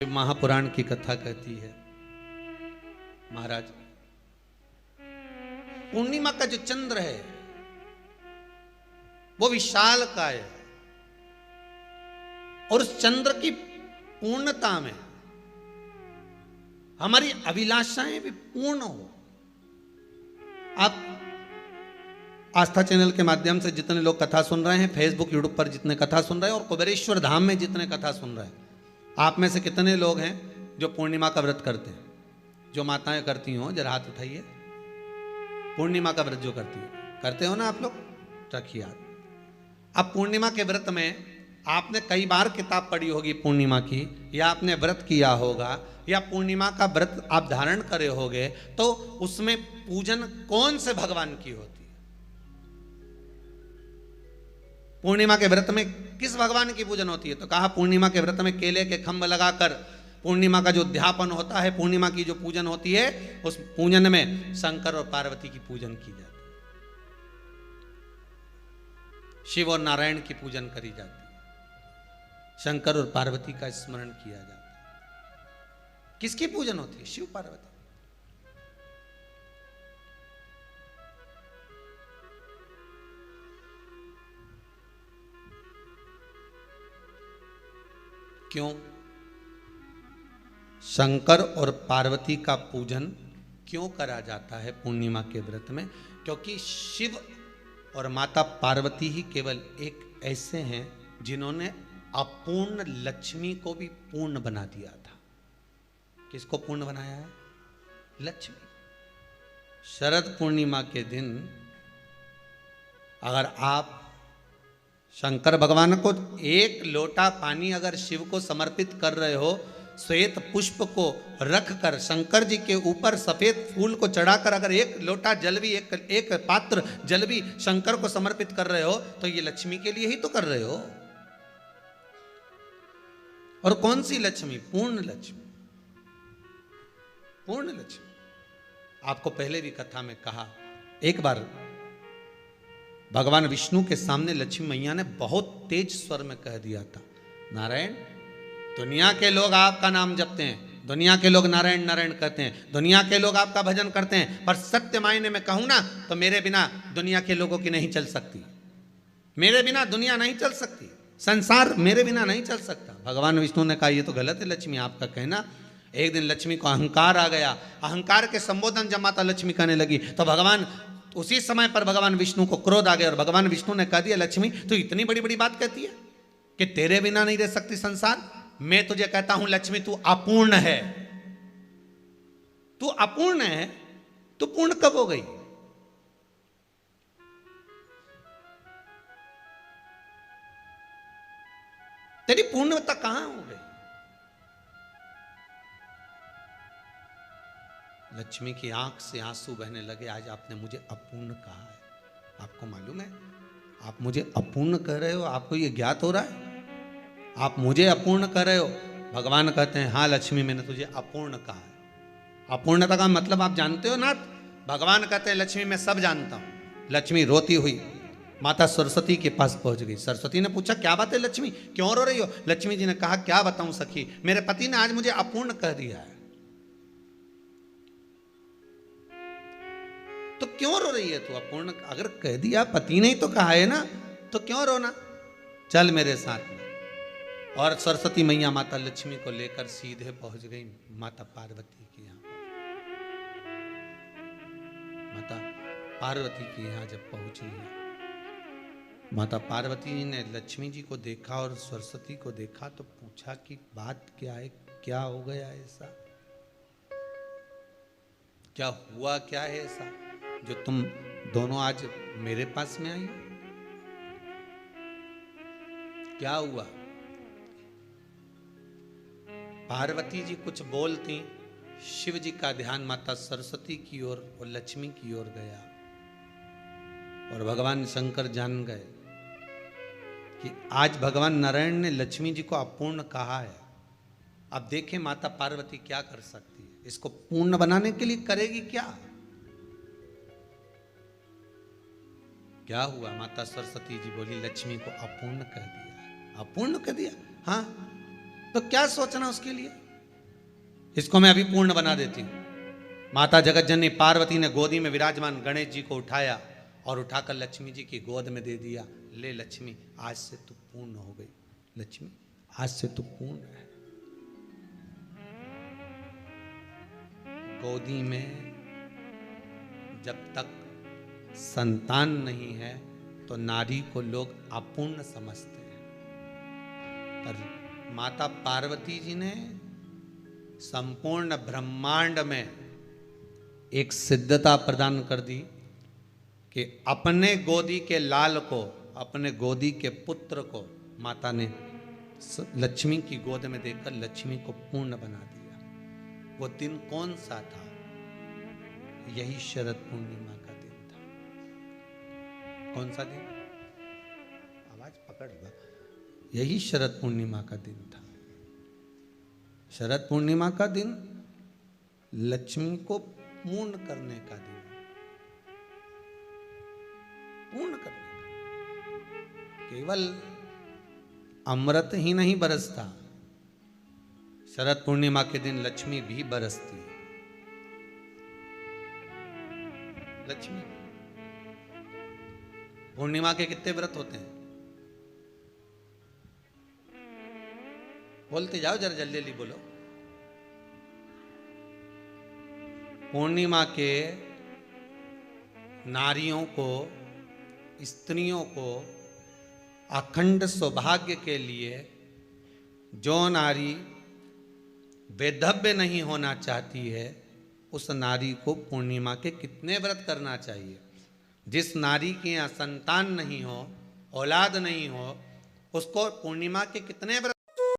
महापुराण की कथा कहती है, महाराज पूर्णिमा का जो चंद्र है वो विशाल काय है और उस चंद्र की पूर्णता में हमारी अभिलाषाएं भी पूर्ण हो। आप आस्था चैनल के माध्यम से जितने लोग कथा सुन रहे हैं, फेसबुक यूट्यूब पर जितने कथा सुन रहे हैं और कुबेरेश्वर धाम में जितने कथा सुन रहे हैं, आप में से कितने लोग हैं जो पूर्णिमा का व्रत करते हैं? जो माताएं करती हो जरा हाथ उठाइए। पूर्णिमा का व्रत जो करती है, करते हो ना आप लोग? रखिए हाथ। अब पूर्णिमा के व्रत में आपने कई बार किताब पढ़ी होगी पूर्णिमा की, या आपने व्रत किया होगा, या पूर्णिमा का व्रत आप धारण करे होगे, तो उसमें पूजन कौन से भगवान की होती है? पूर्णिमा के व्रत में किस भगवान की पूजन होती है? तो कहा पूर्णिमा के व्रत में केले के खंभ लगाकर पूर्णिमा का जो अध्यापन होता है, पूर्णिमा की जो पूजन होती है, उस पूजन में शंकर और पार्वती की पूजन की जाती है, शिव और नारायण की पूजन करी जाती है, शंकर और पार्वती का स्मरण किया जाता है। किसकी पूजन होती है? शिव पार्वती। क्यों शंकर और पार्वती का पूजन क्यों करा जाता है पूर्णिमा के व्रत में? क्योंकि शिव और माता पार्वती ही केवल एक ऐसे हैं जिन्होंने अपूर्ण लक्ष्मी को भी पूर्ण बना दिया था। किसको पूर्ण बनाया है? लक्ष्मी। शरद पूर्णिमा के दिन अगर आप शंकर भगवान को एक लोटा पानी अगर शिव को समर्पित कर रहे हो, श्वेत पुष्प को रख कर शंकर जी के ऊपर सफेद फूल को चढ़ाकर अगर एक लोटा जल भी, एक पात्र जल भी शंकर को समर्पित कर रहे हो, तो ये लक्ष्मी के लिए ही तो कर रहे हो। और कौन सी लक्ष्मी? पूर्ण लक्ष्मी। पूर्ण लक्ष्मी। आपको पहले भी कथा में कहा, एक बार भगवान विष्णु के सामने लक्ष्मी मैया ने बहुत तेज स्वर में कह दिया था, नारायण, दुनिया के लोग आपका नाम जपते हैं, दुनिया के लोग नारायण नारायण कहते हैं, दुनिया के लोग आपका भजन करते हैं, पर सत्य मायने में कहूं ना तो मेरे बिना दुनिया के लोगों की नहीं चल सकती। मेरे बिना दुनिया नहीं चल सकती, संसार मेरे बिना नहीं चल सकता। भगवान विष्णु ने कहा, ये तो गलत है लक्ष्मी आपका कहना। एक दिन लक्ष्मी को अहंकार आ गया। अहंकार के संबोधन जब माता लक्ष्मी कहने लगी तो भगवान, उसी समय पर भगवान विष्णु को क्रोध आ गया और भगवान विष्णु ने कह दिया, लक्ष्मी तू इतनी बड़ी बड़ी बात कहती है कि तेरे बिना नहीं रह सकती संसार। मैं तुझे कहता हूं लक्ष्मी, तू अपूर्ण है। तू अपूर्ण है, तू पूर्ण कब हो गई? तेरी पूर्णता कहां हो गई? लक्ष्मी की आंख से आंसू बहने लगे। आज आपने मुझे अपूर्ण कहा है। आपको मालूम है आप मुझे अपूर्ण कह रहे हो? आपको ये ज्ञात हो रहा है आप मुझे अपूर्ण कह रहे हो? भगवान कहते हैं, हाँ लक्ष्मी, मैंने तुझे अपूर्ण कहा है। अपूर्णता का मतलब आप जानते हो ना? भगवान कहते हैं, लक्ष्मी मैं सब जानता हूं। लक्ष्मी रोती हुई माता सरस्वती के पास पहुंच गई। सरस्वती ने पूछा, क्या बात है लक्ष्मी, क्यों रो रही हो? लक्ष्मी जी ने कहा, क्या बताऊं सखी, मेरे पति ने आज मुझे अपूर्ण कह दिया है। तो क्यों रो रही है तू? अपूर्ण अगर कह दिया, पति ने ही तो कहा है ना, तो क्यों रोना? चल मेरे साथ में। और सरस्वती मैया माता लक्ष्मी को लेकर सीधे पहुंच गई माता पार्वती के यहां। माता पार्वती के यहां जब पहुंची है, माता पार्वती जी ने लक्ष्मी जी को देखा और सरस्वती को देखा तो पूछा कि बात क्या है, क्या हो गया ऐसा, क्या हुआ, क्या है ऐसा जो तुम दोनों आज मेरे पास में आई? क्या हुआ? पार्वती जी कुछ बोलती, शिव जी का ध्यान माता सरस्वती की ओर और लक्ष्मी की ओर गया और भगवान शंकर जान गए कि आज भगवान नारायण ने लक्ष्मी जी को अपूर्ण कहा है। अब देखें माता पार्वती क्या कर सकती है, इसको पूर्ण बनाने के लिए करेगी क्या? क्या हुआ? माता सरस्वती जी बोली, लक्ष्मी को अपूर्ण कह दिया। अपूर्ण कह दिया? हाँ, तो क्या सोचना उसके लिए? इसको मैं अभी पूर्ण बना देती हूं। माता जगतजननी पार्वती ने गोदी में विराजमान गणेश जी को उठाया और उठाकर लक्ष्मी जी की गोद में दे दिया। ले लक्ष्मी, आज से तू पूर्ण हो गई। लक्ष्मी, आज से तू पूर्ण है। गोदी में जब तक संतान नहीं है तो नारी को लोग अपूर्ण समझते हैं, पर माता पार्वती जी ने संपूर्ण ब्रह्मांड में एक सिद्धता प्रदान कर दी कि अपने गोदी के लाल को, अपने गोदी के पुत्र को माता ने लक्ष्मी की गोद में देकर लक्ष्मी को पूर्ण बना दिया। वो दिन कौन सा था? यही शरद पूर्णिमा का दिन था। कौन सा दिन? आवाज पकड़ लो। यही शरद पूर्णिमा का दिन था। शरद पूर्णिमा का दिन लक्ष्मी को पूर्ण करने का दिन, पूर्ण करने का। केवल अमृत ही नहीं बरसता, शरद पूर्णिमा के दिन लक्ष्मी भी बरसती है। लक्ष्मी, पूर्णिमा के कितने व्रत होते हैं? बोलते जाओ, जरा जल्दी जल्दी बोलो। पूर्णिमा के नारियों को, स्त्रियों को अखंड सौभाग्य के लिए, जो नारी वैधव्य नहीं होना चाहती है, उस नारी को पूर्णिमा के कितने व्रत करना चाहिए? जिस नारी के यहाँ संतान नहीं हो, औलाद नहीं हो, उसको पूर्णिमा के कितने व्रत